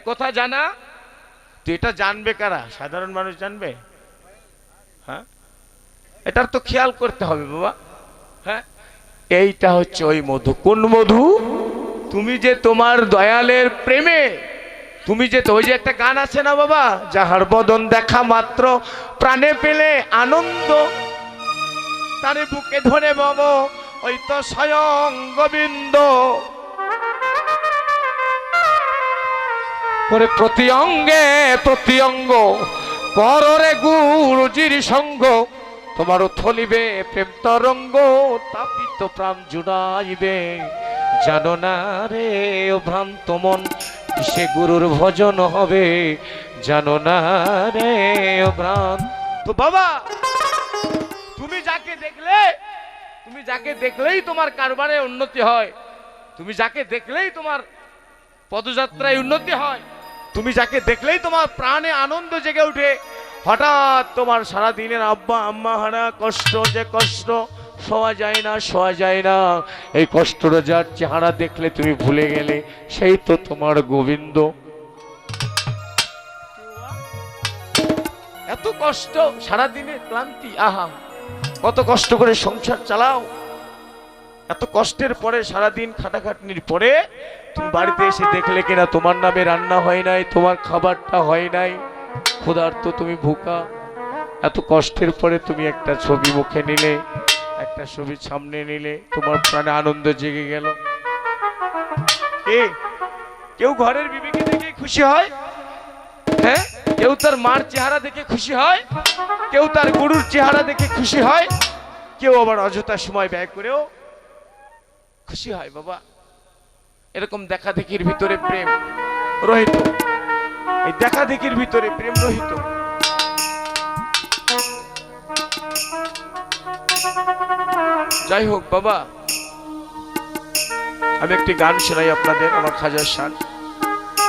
কথা জানা, তো এটা জানবে কারা? সাধারণ মানুষ জানবে? হ্যাঁ, এটার তো খেয়াল করতে হবে বাবা। হ্যাঁ, এইটা হচ্ছে ওই মধু। কোন মধু? তুমি যে তোমার দয়ালের প্রেমে, তুমি যে, ওই যে একটা গান আছে না বাবা, যাহার বদন দেখা মাত্র প্রাণে পেলে আনন্দ, তারে বুকে ধরে বাবা, ওই তো স্বয়ং গোবিন্দ। করে প্রতি অঙ্গে প্রতি অঙ্গ কররে গুরুজির সঙ্গ, তোমারও থলিবে প্রেম তরঙ্গ, তাপিত প্রাণ জুড়াইবে। জানো না রে ও ভ্রান্ত মন, সে গুরুর ভজন হবে, জানো না রে ও ভ্রান্ত। তো বাবা, তুমি যাকে দেখলে, তুমি যাকে দেখলেই তোমার কারবারে উন্নতি হয়, তুমি যাকে দেখলেই তোমার পদযাত্রায় উন্নতি হয়, তুমি যাকে দেখলেই তোমার প্রাণে আনন্দ জেগে উঠে, হঠাৎ তোমার সারা দিনের আব্বা আম্মা হারা কষ্ট, যে কষ্ট শোয়া যায় না, শোয়া যায় না, এই কষ্টটা যার চেহারা দেখলে তুমি ভুলে গেলে, সেই তো তোমার গোবিন্দ। এত কষ্ট, সারা দিনের ক্লান্তি, আহা কত কষ্ট করে সংসার চালাও, এত কষ্টের পরে, সারাদিন খাটাখাটনির পরে তুমি বাড়িতে এসে দেখলে কিনা তোমার নামে রান্না হয় নাই, তোমার খাবারটা হয় নাই, ক্ষুধার্ত, তুমি ভুকা। এত কষ্টের পরে তুমি একটা ছবি মুখে নিলে, একটা ছবি সামনে নিলে, তোমার প্রাণে আনন্দ জেগে গেল। কেউ ঘরের বিবিকে দেখে খুশি হয়, হ্যাঁ, কেউ তার মার চেহারা দেখে খুশি হয়, কেউ তার গুরুর চেহারা দেখে খুশি হয়, কেউ আবার অযথা সময় ব্যয় করেও খুশি হয় বাবা। এরকম দেখা দেখির ভিতরে প্রেম রহিত, এই দেখা দেখির ভিতরে প্রেম রহিত। যাই হোক বাবা, আমি একটি গান শোনাই আপনাদের, আমার খাজার শান।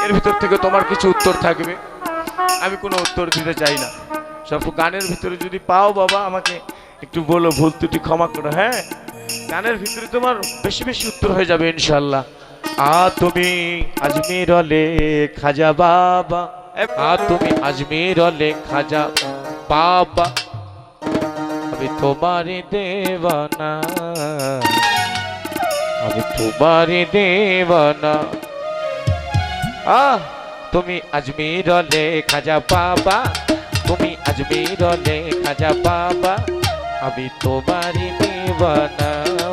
এর ভিতর থেকে তোমার কিছু উত্তর থাকবে, আমি কোনো উত্তর দিতে চাই না। সব গানের ভিতরে যদি পাও বাবা আমাকে একটু বলো, ভুল ত্রুটি ক্ষমা করো। হ্যাঁ, গানের ভিতরে তোমার বেশি বেশি উত্তর হয়ে যাবে ইনশাল্লাহ। তুমি আজমির অলে খাজা বাবা, তুমি আজমির অলে খাজা বাবা, আমি তোমারই দেওয়ানা, আমি তোমারই দেওয়ানা। তুমি আজমির অলে খাজা বাবা, তুমি আজমির অলে খাজা বাবা, আমি তোমারই দেওয়ানা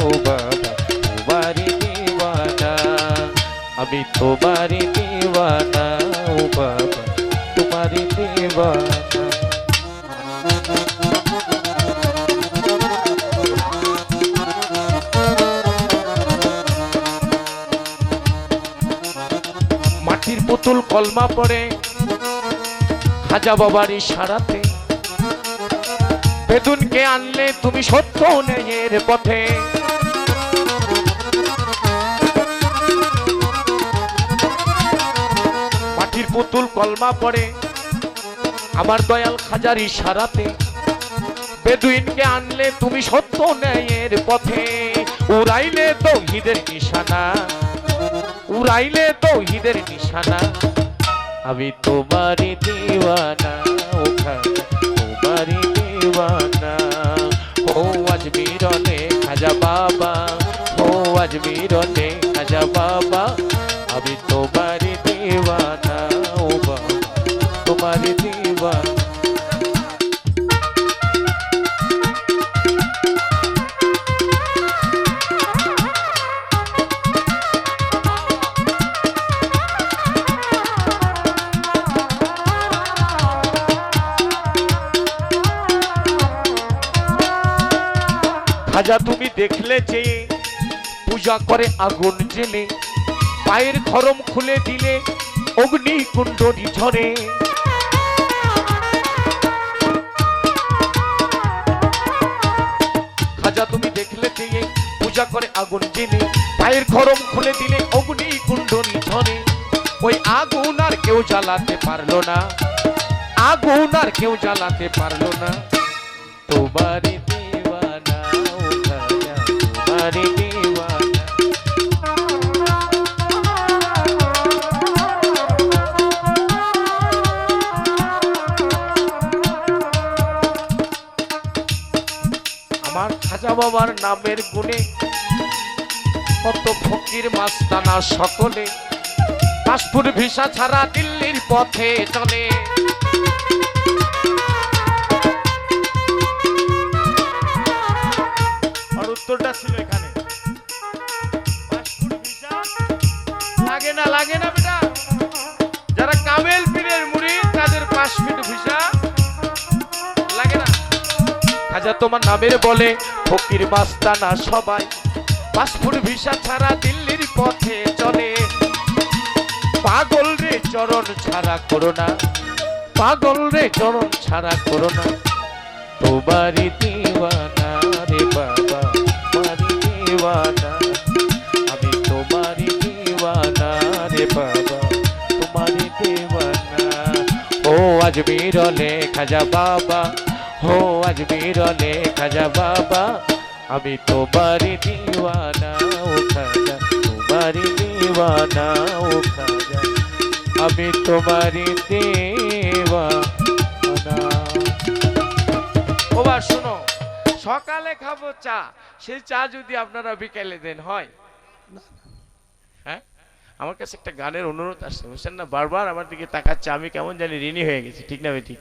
ও বাবা, তোমারই দেওয়ানা, আমি তোমারই দেওয়ানা ও বাবা, তোমারই দেওয়ানা। মাটির পুতুল কলমা পড়ে খাজা বাবার ইশারাতে, বেদুনকে আনলে তুমি সত্য ন্যায়ের পথে। মাটির পুতুল কলমা পড়ে আমার দয়াল খাজার ইশারাতে, বেদুইনকে আনলে তুমি সত্য ন্যায়ের পথে। উড়াইলে তৌহিদের নিশানা, উড়াইলে তৌহিদের নিশানা, আমি তোমারই দিওয়ানা ও খাজা, তোমারই দিওয়ানা। ও আজমির অলে খাজা বাবা, ও আজমির অলে খাজা বাবা, আমি তোমারই দিওয়ানা ও বাবা, তোমারই দিওয়ানা। খাজা তুমি দেখলে যে পূজা করে আগুন জেলে, পায়ের খরম খুলে দিলে অগ্নি কুণ্ডলী ঝরে। খাজা তুমি দেখলে যে পূজা করে আগুন জেলে, পায়ের খরম খুলে দিলে অগ্নি কুণ্ডলী ঝরে। ওই আগুন আর কেউ জ্বালাতে পারলো না, আগুন আর কেউ জ্বালাতে পারলো না। তোমারই দিওয়ানা ও খাজা, তোমারই দিওয়ানা। খাজা বাবার নামের গুণে কত ফকির মাস্তানা সকলে পাসপোর্ট ভিসা ছাড়া দিল্লির পথে চলে। আর উত্তরটা ছিল এখানে, পাসপোর্ট ভিসা লাগে না বেটা, যারা কামেল পীরের মুরিদ তাদের পাসপোর্ট ভিসা লাগে না। খাজা তোমার নামের বলে ফকির মাস্তানা সবাই পাসপোর্ট ভিসা ছাড়া দিল্লির পথে চলে। পাগল রে চরণ ছাড়া করো না, পাগল রে চরণ ছাড়া করো না, তোমারই দিওয়ানা রে বাবা, তোমারই দিওয়ানা, আমি তোমারই দিওয়ানা রে বাবা, তোমারই দিওয়ানা। ও আজমির ওলে খাজা বাবা, ও আজমির ওলে খাজা বাবা, আমি তোমারই দিওয়ানা ও খাজা, তোমারই দিওয়ানা ও খাজা, আমি তোমারই দিওয়ানা। ওবা শোনো, সকালে খাবো চা, সেই চা যদি আপনারা বিকেলে দেন হয়? হ্যাঁ, আমার কাছে একটা গানের অনুরোধ আসছে, বুঝছেন না? বারবার আমার দিকে তাকাচ্ছে, আমি কেমন জানি ঋণী হয়ে গেছি, ঠিক না? ঠিক